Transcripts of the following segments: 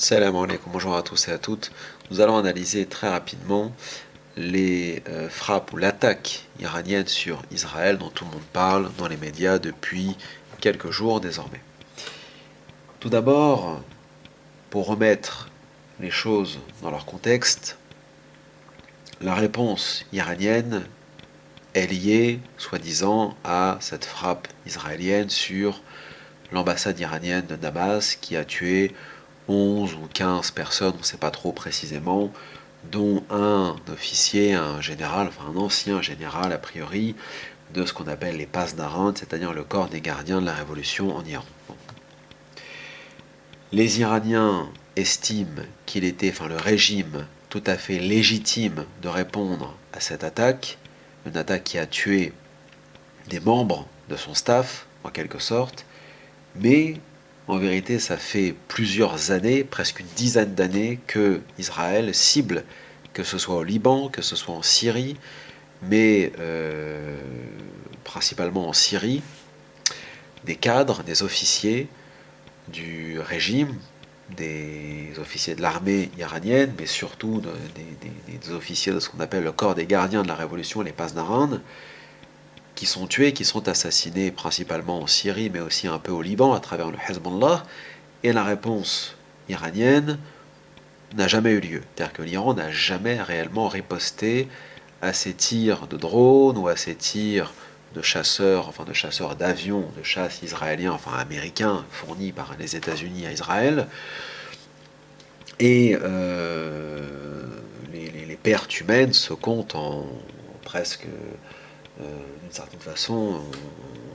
Salam alaikum, bonjour à tous et à toutes. Nous allons analyser très rapidement les frappes ou l'attaque iranienne sur Israël dont tout le monde parle dans les médias depuis quelques jours désormais. Tout d'abord, pour remettre les choses dans leur contexte, la réponse iranienne est liée, soi-disant, à cette frappe israélienne sur l'ambassade iranienne de Damas qui a tué 11 ou 15 personnes, on ne sait pas trop précisément, dont un officier, un général, enfin un ancien général a priori, de ce qu'on appelle les Pasdaran, c'est-à-dire le corps des gardiens de la révolution en Iran. Les Iraniens estiment qu'il était, enfin le régime, tout à fait légitime de répondre à cette attaque, une attaque qui a tué des membres de son staff, en quelque sorte, mais en vérité, ça fait plusieurs années, presque une dizaine d'années, que Israël cible, que ce soit au Liban, que ce soit en Syrie, mais principalement en Syrie, des cadres, des officiers du régime, des officiers de l'armée iranienne, mais surtout des officiers de ce qu'on appelle le corps des gardiens de la révolution, les Pasdaran, qui sont tués, qui sont assassinés principalement en Syrie, mais aussi un peu au Liban à travers le Hezbollah. Et la réponse iranienne n'a jamais eu lieu. C'est-à-dire que l'Iran n'a jamais réellement riposté à ces tirs de drones ou à ces tirs de chasseurs, enfin de chasseurs d'avions, de chasse israéliens, enfin américains, fournis par les États-Unis à Israël. Et les pertes humaines se comptent en presque, d'une certaine façon,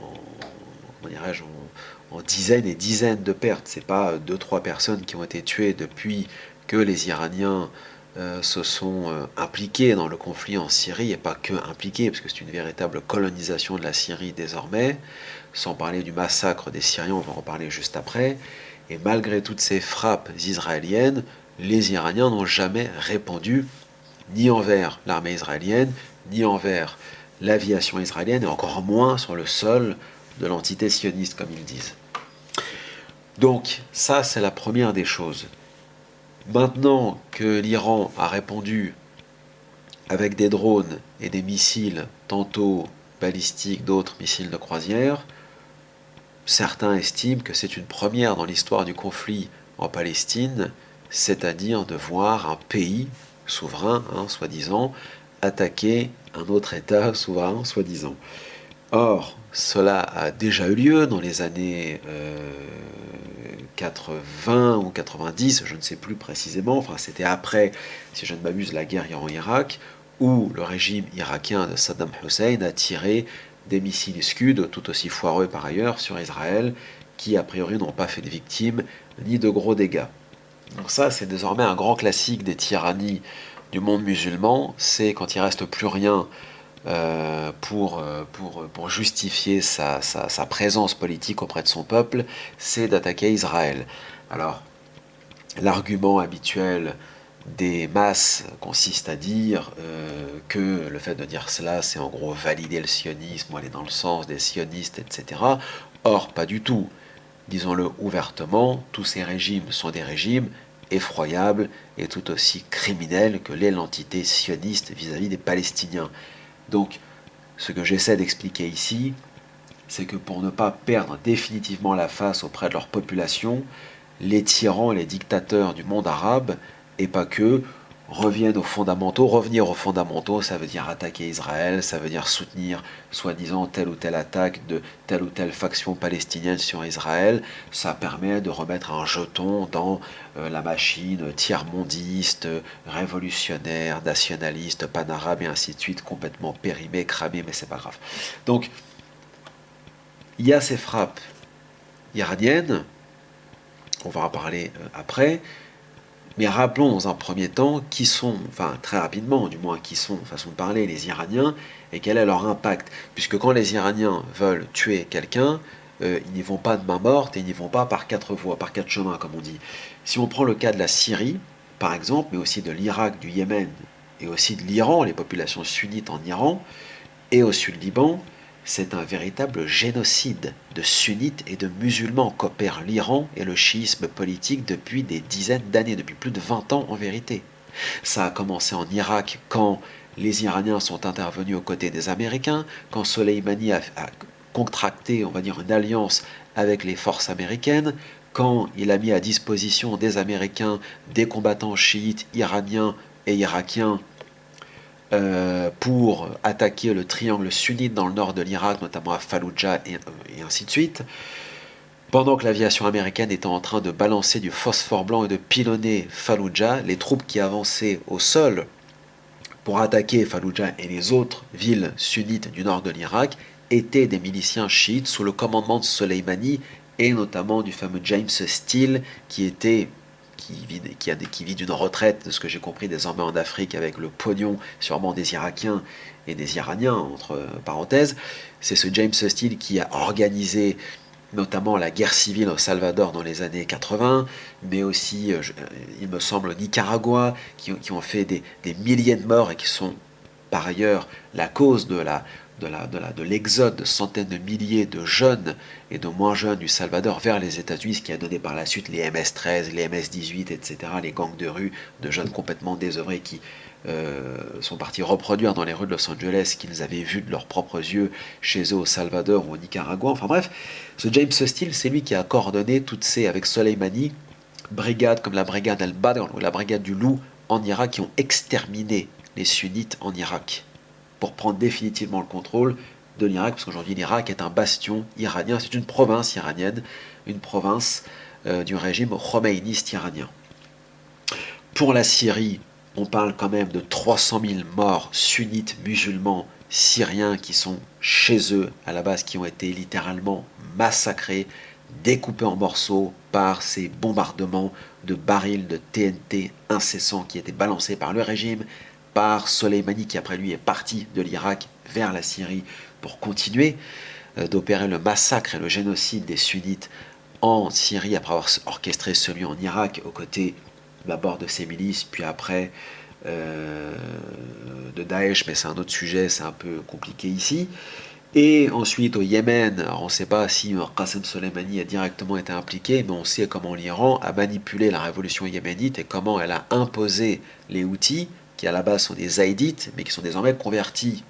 comment dirais-je, en dizaines et dizaines de pertes. C'est pas deux, trois personnes qui ont été tuées depuis que les Iraniens se sont impliqués dans le conflit en Syrie, et pas que impliqués, parce que c'est une véritable colonisation de la Syrie désormais, sans parler du massacre des Syriens, on va en reparler juste après. Et malgré toutes ces frappes israéliennes, les Iraniens n'ont jamais répondu, ni envers l'armée israélienne, ni envers l'aviation israélienne, et encore moins sur le sol de l'entité sioniste, comme ils disent. Donc, ça, c'est la première des choses. Maintenant que l'Iran a répondu avec des drones et des missiles, tantôt balistiques, d'autres missiles de croisière, certains estiment que c'est une première dans l'histoire du conflit en Palestine, c'est-à-dire de voir un pays souverain, soi-disant, attaquer un autre État souverain, soi-disant. Or, cela a déjà eu lieu dans les années 80 ou 90, je ne sais plus précisément, enfin c'était après, si je ne m'abuse, la guerre Iran-Irak, où le régime irakien de Saddam Hussein a tiré des missiles Scud, tout aussi foireux par ailleurs, sur Israël, qui a priori n'ont pas fait de victimes ni de gros dégâts. Donc ça, c'est désormais un grand classique des tyrannies du monde musulman, c'est quand il reste plus rien pour justifier sa présence politique auprès de son peuple, c'est d'attaquer Israël. Alors, l'argument habituel des masses consiste à dire que le fait de dire cela, c'est en gros valider le sionisme ou aller dans le sens des sionistes, etc. Or, pas du tout. Disons-le ouvertement, tous ces régimes sont des régimes effroyables et tout aussi criminels que l'est l'entité sioniste vis-à-vis des Palestiniens. Donc, ce que j'essaie d'expliquer ici, c'est que pour ne pas perdre définitivement la face auprès de leur population, les tyrans et les dictateurs du monde arabe, et pas que, reviennent aux fondamentaux. Revenir aux fondamentaux, ça veut dire attaquer Israël, ça veut dire soutenir soi-disant telle ou telle attaque de telle ou telle faction palestinienne sur Israël. Ça permet de remettre un jeton dans la machine tiers-mondiste, révolutionnaire, nationaliste, pan-arabe et ainsi de suite, complètement périmée, cramée, mais c'est pas grave. Donc, il y a ces frappes iraniennes, on va en parler après, mais rappelons dans un premier temps qui sont, enfin très rapidement du moins, qui sont, façon de parler, les Iraniens et quel est leur impact. Puisque quand les Iraniens veulent tuer quelqu'un, ils n'y vont pas de main morte et ils n'y vont pas par quatre voies, par quatre chemins comme on dit. Si on prend le cas de la Syrie, par exemple, mais aussi de l'Irak, du Yémen et aussi de l'Iran, les populations sunnites en Iran, et au sud Liban, c'est un véritable génocide de sunnites et de musulmans qu'opèrent l'Iran et le chiisme politique depuis des dizaines d'années, depuis plus de 20 ans en vérité. Ça a commencé en Irak quand les Iraniens sont intervenus aux côtés des Américains, quand Soleimani a contracté, on va dire, une alliance avec les forces américaines, quand il a mis à disposition des Américains des combattants chiites iraniens et irakiens pour attaquer le triangle sunnite dans le nord de l'Irak, notamment à Fallujah et ainsi de suite. Pendant que l'aviation américaine était en train de balancer du phosphore blanc et de pilonner Fallujah, les troupes qui avançaient au sol pour attaquer Fallujah et les autres villes sunnites du nord de l'Irak étaient des miliciens chiites sous le commandement de Soleimani et notamment du fameux James Steele qui vit d'une retraite, de ce que j'ai compris, désormais en Afrique avec le pognon sûrement des Irakiens et des Iraniens, entre parenthèses. C'est ce James Steele qui a organisé notamment la guerre civile au Salvador dans les années 80, mais aussi, il me semble, au Nicaragua, qui ont fait des milliers de morts et qui sont par ailleurs la cause de l'exode de centaines de milliers de jeunes et de moins jeunes du Salvador vers les États-Unis, ce qui a donné par la suite les MS-13, les MS-18, etc., les gangs de rue de jeunes complètement désœuvrés qui sont partis reproduire dans les rues de Los Angeles ce qu'ils avaient vu de leurs propres yeux chez eux au Salvador ou au Nicaragua. Enfin bref, ce James Steele, c'est lui qui a coordonné toutes ces, avec Soleimani, brigades comme la brigade Al-Badr ou la brigade du Loup en Irak qui ont exterminé les sunnites en Irak pour prendre définitivement le contrôle de l'Irak, parce qu'aujourd'hui l'Irak est un bastion iranien, c'est une province iranienne, une province du régime khomeiniste iranien. Pour la Syrie, on parle quand même de 300 000 morts sunnites musulmans syriens qui sont chez eux à la base, qui ont été littéralement massacrés, découpés en morceaux par ces bombardements de barils de TNT incessants qui étaient balancés par le régime, par Soleimani qui après lui est parti de l'Irak vers la Syrie pour continuer d'opérer le massacre et le génocide des sunnites en Syrie après avoir orchestré celui en Irak aux côtés d'abord de ces milices, puis après de Daesh, mais c'est un autre sujet, c'est un peu compliqué ici. Et ensuite au Yémen, alors on ne sait pas si Qasem Soleimani a directement été impliqué, mais on sait comment l'Iran a manipulé la révolution yéménite et comment elle a imposé les Houthis, qui à la base sont des zaïdites, mais qui sont désormais convertis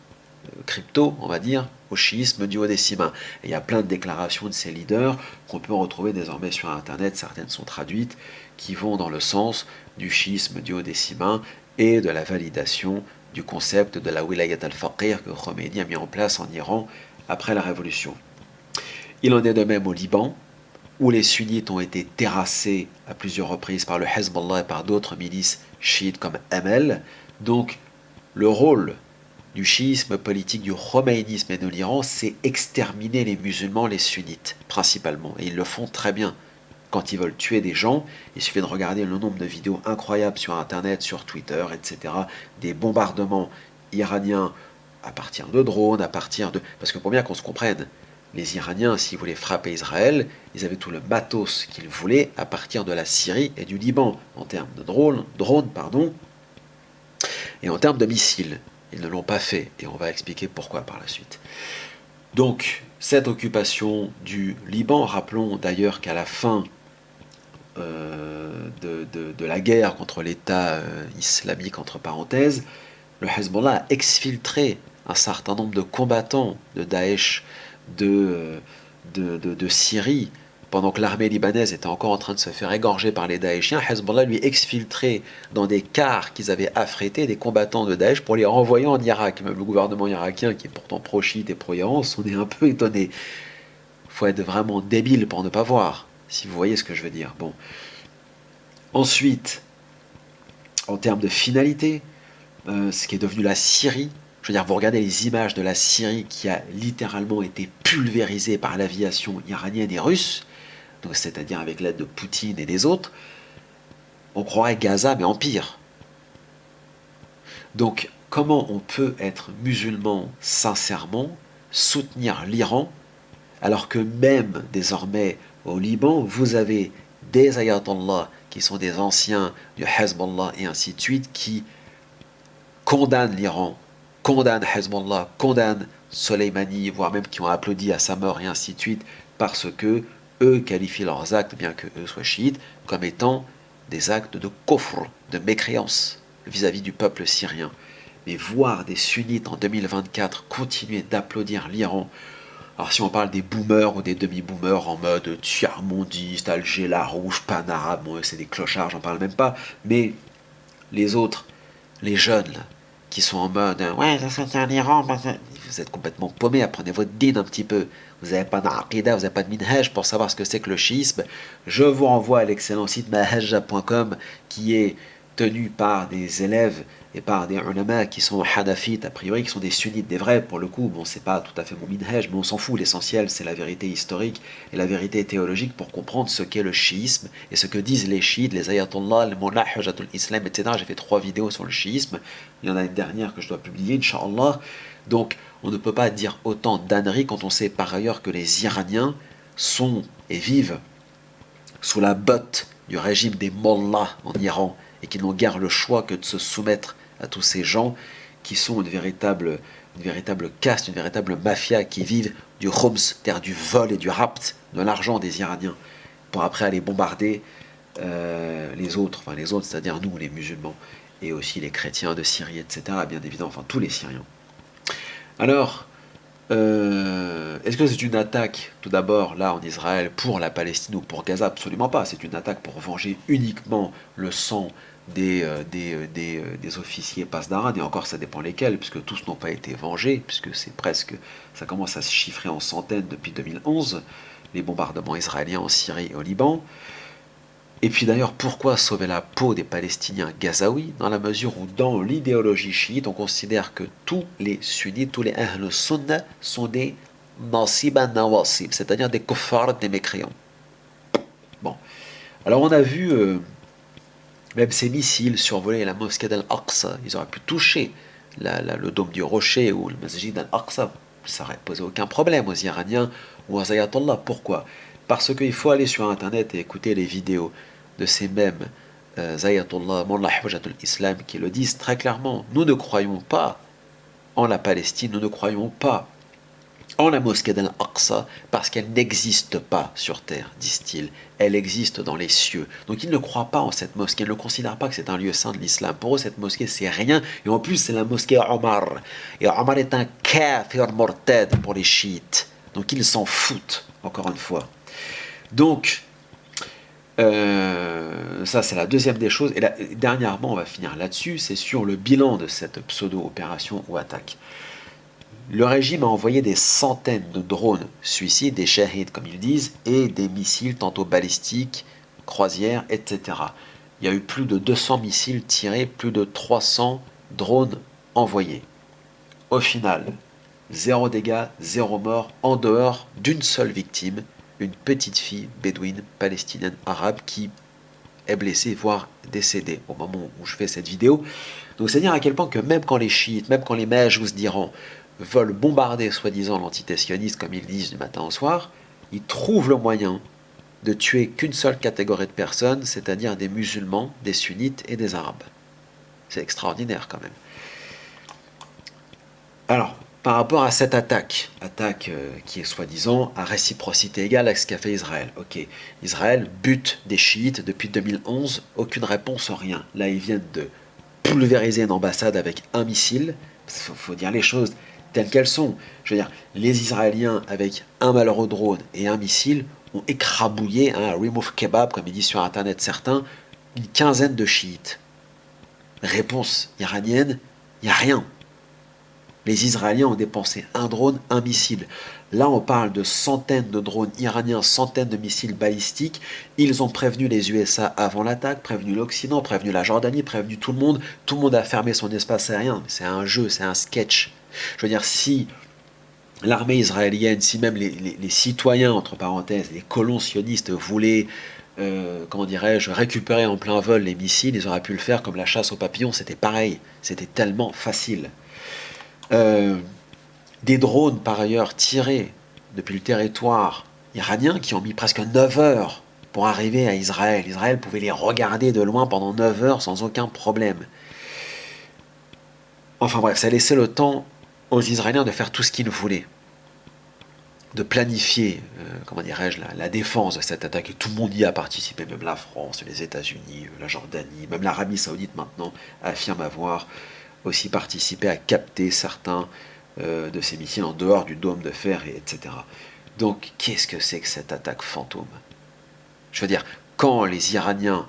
crypto, on va dire, au chiisme duodécimain. Et il y a plein de déclarations de ces leaders qu'on peut retrouver désormais sur Internet, certaines sont traduites, qui vont dans le sens du chiisme duodécimain et de la validation du concept de la wilayat al-faqih que Khomeini a mis en place en Iran après la révolution. Il en est de même au Liban, où les sunnites ont été terrassés à plusieurs reprises par le Hezbollah et par d'autres milices chiites comme ML. Donc le rôle du chiisme politique, du khomeïnisme et de l'Iran, c'est exterminer les musulmans, les sunnites, principalement. Et ils le font très bien. Quand ils veulent tuer des gens, il suffit de regarder le nombre de vidéos incroyables sur Internet, sur Twitter, etc. Des bombardements iraniens à partir de drones, à partir de... Parce que pour bien qu'on se comprenne, les Iraniens, s'ils voulaient frapper Israël, ils avaient tout le matos qu'ils voulaient à partir de la Syrie et du Liban, en termes de drones, et en termes de missiles. Ils ne l'ont pas fait, et on va expliquer pourquoi par la suite. Donc, cette occupation du Liban, rappelons d'ailleurs qu'à la fin de la guerre contre l'État islamique, entre parenthèses, le Hezbollah a exfiltré un certain nombre de combattants de Daesh de Syrie, pendant que l'armée libanaise était encore en train de se faire égorger par les Daeshiens. Hezbollah lui exfiltrait dans des cars qu'ils avaient affrétés des combattants de Daesh pour les renvoyer en Irak. Même le gouvernement irakien, qui est pourtant pro-chiite et pro-Iran, s'en est un peu étonné. Il faut être vraiment débile pour ne pas voir, si vous voyez ce que je veux dire. Bon. Ensuite, en termes de finalité, ce qui est devenu la Syrie, je veux dire, vous regardez les images de la Syrie qui a littéralement été pulvérisée par l'aviation iranienne et russe, donc c'est-à-dire avec l'aide de Poutine et des autres, on croirait Gaza, mais en pire. Donc, comment on peut être musulman sincèrement, soutenir l'Iran, alors que même désormais au Liban, vous avez des ayatollahs qui sont des anciens du Hezbollah et ainsi de suite, qui condamnent l'Iran condamnent Hezbollah, condamnent Soleimani, voire même qui ont applaudi à sa mort et ainsi de suite, parce que eux qualifient leurs actes, bien que eux soient chiites, comme étant des actes de kofr, de mécréance vis-à-vis du peuple syrien. Mais voir des sunnites en 2024 continuer d'applaudir l'Iran, alors si on parle des boomers ou des demi-boomers en mode tiers-mondiste, Alger, la rouge, pan-arabe, bon, c'est des clochards, j'en parle même pas, mais les autres, les jeunes, là, qui sont en mode ouais, ça c'est un Iran, vous êtes complètement paumés, apprenez votre din un petit peu. Vous n'avez pas d'aqida, vous n'avez pas de minhaj pour savoir ce que c'est que le chiisme. Je vous renvoie à l'excellent site mahajja.com qui est tenu par des élèves et par des ulama qui sont hanafites, a priori, qui sont des sunnites, des vrais pour le coup. Bon, c'est pas tout à fait mon minhaj, mais on s'en fout. L'essentiel, c'est la vérité historique et la vérité théologique pour comprendre ce qu'est le chiisme et ce que disent les chiites, les ayatollahs, les mollahs, hujjatul islam, etc. J'ai fait 3 vidéos sur le chiisme. Il y en a une dernière que je dois publier, Inch'Allah. Donc, on ne peut pas dire autant d'âneries quand on sait par ailleurs que les Iraniens sont et vivent sous la botte du régime des mollahs en Iran et qui n'ont guère le choix que de se soumettre à tous ces gens qui sont une véritable caste, une véritable mafia qui vivent du khums, c'est-à-dire du vol et du rapt de l'argent des Iraniens pour après aller bombarder les autres, c'est-à-dire nous les musulmans et aussi les chrétiens de Syrie, etc. Bien évidemment, enfin tous les Syriens. Alors, est-ce que c'est une attaque, tout d'abord, là, en Israël, pour la Palestine ou pour Gaza? Absolument pas. C'est une attaque pour venger uniquement le sang des officiers Pasdaran, et encore, ça dépend lesquels, puisque tous n'ont pas été vengés, puisque ça commence à se chiffrer en centaines depuis 2011, les bombardements israéliens en Syrie et au Liban. Et puis d'ailleurs, pourquoi sauver la peau des Palestiniens gazaouis? Dans la mesure où dans l'idéologie chiite, on considère que tous les sunnites, tous les ahl sunnah sont des nasiba nawasib, c'est-à-dire des kuffars, des mécréants. Bon, alors on a vu même ces missiles survoler la mosquée d'Al-Aqsa, ils auraient pu toucher le dôme du rocher ou le masjid d'Al-Aqsa, ça n'aurait posé aucun problème aux Iraniens ou aux ayatollahs. Pourquoi? Parce qu'il faut aller sur internet et écouter les vidéos de ces mêmes ayatollahs, Mullah Hujjatul Islam, qui le disent très clairement. Nous ne croyons pas en la Palestine, nous ne croyons pas en la mosquée d'Al-Aqsa parce qu'elle n'existe pas sur terre, disent-ils. Elle existe dans les cieux. Donc ils ne croient pas en cette mosquée, ils ne considèrent pas que c'est un lieu saint de l'islam. Pour eux, cette mosquée, c'est rien. Et en plus, c'est la mosquée Omar. Et Omar est un kafir morted pour les chiites. Donc ils s'en foutent, encore une fois. Donc, ça c'est la deuxième des choses. Et dernièrement, on va finir là-dessus, c'est sur le bilan de cette pseudo-opération ou attaque. Le régime a envoyé des centaines de drones suicides, des shahids comme ils disent, et des missiles tantôt balistiques, croisières, etc. Il y a eu plus de 200 missiles tirés, plus de 300 drones envoyés. Au final, 0 dégâts, 0 mort, en dehors d'une seule victime, une petite fille bédouine palestinienne arabe qui est blessée, voire décédée au moment où je fais cette vidéo. Donc c'est dire à quel point que même quand les chiites, même quand les majous d'Iran veulent bombarder soi-disant l'entité sioniste comme ils disent du matin au soir, ils trouvent le moyen de tuer qu'une seule catégorie de personnes, c'est-à-dire des musulmans, des sunnites et des arabes. C'est extraordinaire quand même. Alors, par rapport à cette attaque qui est soi-disant à réciprocité égale avec ce qu'a fait Israël. Ok, Israël bute des chiites depuis 2011, aucune réponse, rien. Là, ils viennent de pulvériser une ambassade avec un missile. Il faut dire les choses telles qu'elles sont. Je veux dire, les Israéliens, avec un malheureux drone et un missile, ont écrabouillé, un remove kebab, comme ils disent sur Internet certains, une quinzaine de chiites. Réponse iranienne, il n'y a rien. Les Israéliens ont dépensé un drone, un missile. Là, on parle de centaines de drones iraniens, centaines de missiles balistiques. Ils ont prévenu les USA avant l'attaque, prévenu l'Occident, prévenu la Jordanie, prévenu tout le monde. Tout le monde a fermé son espace aérien. C'est un jeu, c'est un sketch. Je veux dire, si l'armée israélienne, si même les citoyens, entre parenthèses, les colons sionistes voulaient, comment dirais-je, récupérer en plein vol les missiles, ils auraient pu le faire comme la chasse aux papillons. C'était pareil. C'était tellement facile. Des drones par ailleurs tirés depuis le territoire iranien qui ont mis presque 9 heures pour arriver à Israël. Israël pouvait les regarder de loin pendant 9 heures sans aucun problème. Enfin bref, ça laissait le temps aux Israéliens de faire tout ce qu'ils voulaient, de planifier, comment dirais-je, la défense de cette attaque. Et tout le monde y a participé, même la France, les États-Unis, la Jordanie, même l'Arabie Saoudite maintenant affirme avoir aussi participé à capter certains de ces missiles en dehors du dôme de fer, etc. Donc, qu'est-ce que c'est que cette attaque fantôme? Je veux dire, quand les Iraniens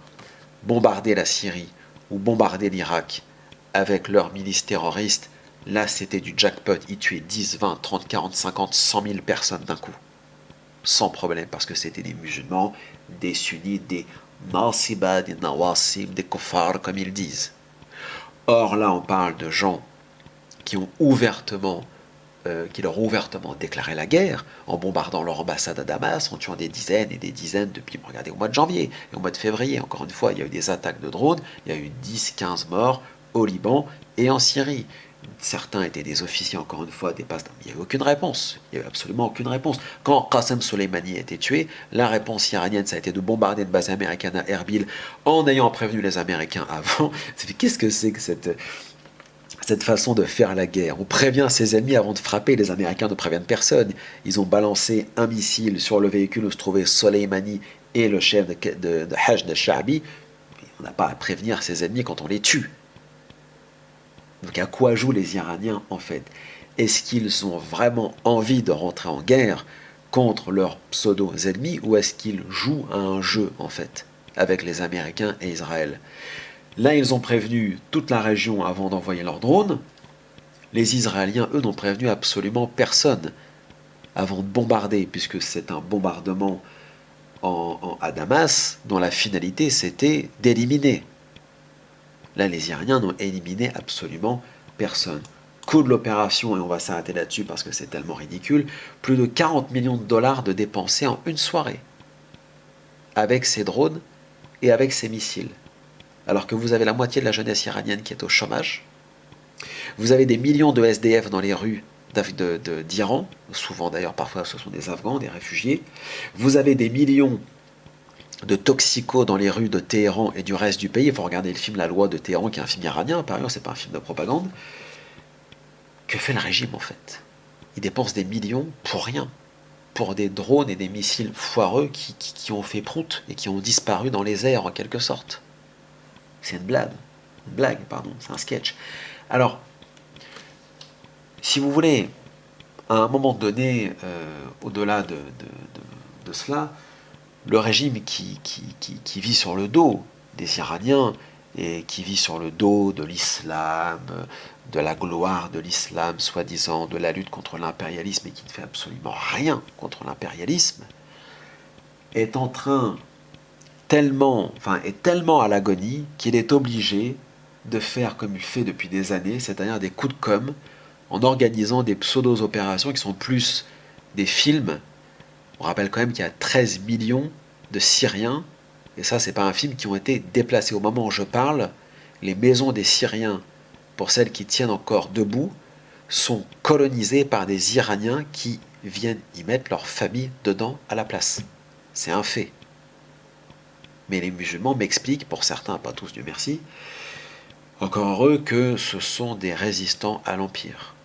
bombardaient la Syrie ou bombardaient l'Irak avec leurs milices terroristes, là c'était du jackpot. Ils tuaient 10, 20, 30, 40, 50, 100 000 personnes d'un coup. Sans problème, parce que c'était des musulmans, des sunnites, des nasiba, des nawasib, des kuffars, comme ils disent. Or là, on parle de gens qui ont qui leur ont ouvertement déclaré la guerre en bombardant leur ambassade à Damas, en tuant des dizaines et des dizaines depuis, regardez, au mois de janvier et au mois de février, encore une fois, il y a eu des attaques de drones, il y a eu 10-15 morts au Liban et en Syrie. Certains étaient des officiers, encore une fois, des passes. Il n'y a eu aucune réponse. Il n'y a eu absolument aucune réponse. Quand Qasem Soleimani a été tué, la réponse iranienne, ça a été de bombarder une base américaine à Erbil en ayant prévenu les Américains avant. Qu'est-ce que c'est que cette façon de faire la guerre? On prévient ses ennemis avant de frapper. Les Américains ne préviennent personne. Ils ont balancé un missile sur le véhicule où se trouvait Soleimani et le chef de Hajj al-Sha'bi. On n'a pas à prévenir ses ennemis quand on les tue. Donc à quoi jouent les Iraniens en fait? Est-ce qu'ils ont vraiment envie de rentrer en guerre contre leurs pseudo-ennemis ou est-ce qu'ils jouent à un jeu en fait avec les Américains et Israël? Là, ils ont prévenu toute la région avant d'envoyer leurs drones. Les Israéliens, eux, n'ont prévenu absolument personne avant de bombarder, puisque c'est un bombardement à Damas dont la finalité c'était d'éliminer. Là, les Iraniens n'ont éliminé absolument personne. Coût de l'opération, et on va s'arrêter là-dessus parce que c'est tellement ridicule, plus de 40 millions de dollars de dépensés en une soirée, avec ces drones et avec ces missiles. Alors que vous avez la moitié de la jeunesse iranienne qui est au chômage, vous avez des millions de SDF dans les rues d'Iran, souvent d'ailleurs parfois ce sont des Afghans, des réfugiés, vous avez des millions de toxicos dans les rues de Téhéran et du reste du pays. Il faut regarder le film La Loi de Téhéran, qui est un film iranien, par ailleurs, c'est pas un film de propagande. Que fait le régime en fait? Il dépense des millions pour rien, pour des drones et des missiles foireux qui ont fait prout et qui ont disparu dans les airs en quelque sorte. C'est une blague, pardon, c'est un sketch. Alors, si vous voulez, à un moment donné, au-delà de cela, le régime qui vit sur le dos des Iraniens et qui vit sur le dos de l'islam, de la gloire de l'islam, soi-disant, de la lutte contre l'impérialisme et qui ne fait absolument rien contre l'impérialisme, est en train est tellement à l'agonie qu'il est obligé de faire comme il fait depuis des années, c'est-à-dire des coups de com' en organisant des pseudo-opérations qui sont plus des films. On rappelle quand même qu'il y a 13 millions de Syriens, et ça c'est pas un film, qui ont été déplacés. Au moment où je parle, les maisons des Syriens, pour celles qui tiennent encore debout, sont colonisées par des Iraniens qui viennent y mettre leur famille dedans à la place. C'est un fait. Mais les musulmans m'expliquent, pour certains, pas tous, Dieu merci, encore heureux, que ce sont des résistants à l'Empire.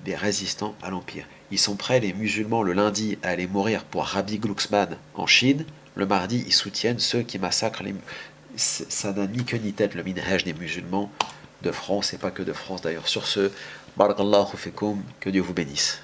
Des résistants à l'Empire. Ils sont prêts, les musulmans, le lundi, à aller mourir pour Rabbi Glucksmann en Chine. Le mardi, ils soutiennent ceux qui massacrent les... Ça n'a ni queue ni tête, le minhaj des musulmans de France, et pas que de France d'ailleurs. Sur ce, barakallahu fikum, que Dieu vous bénisse.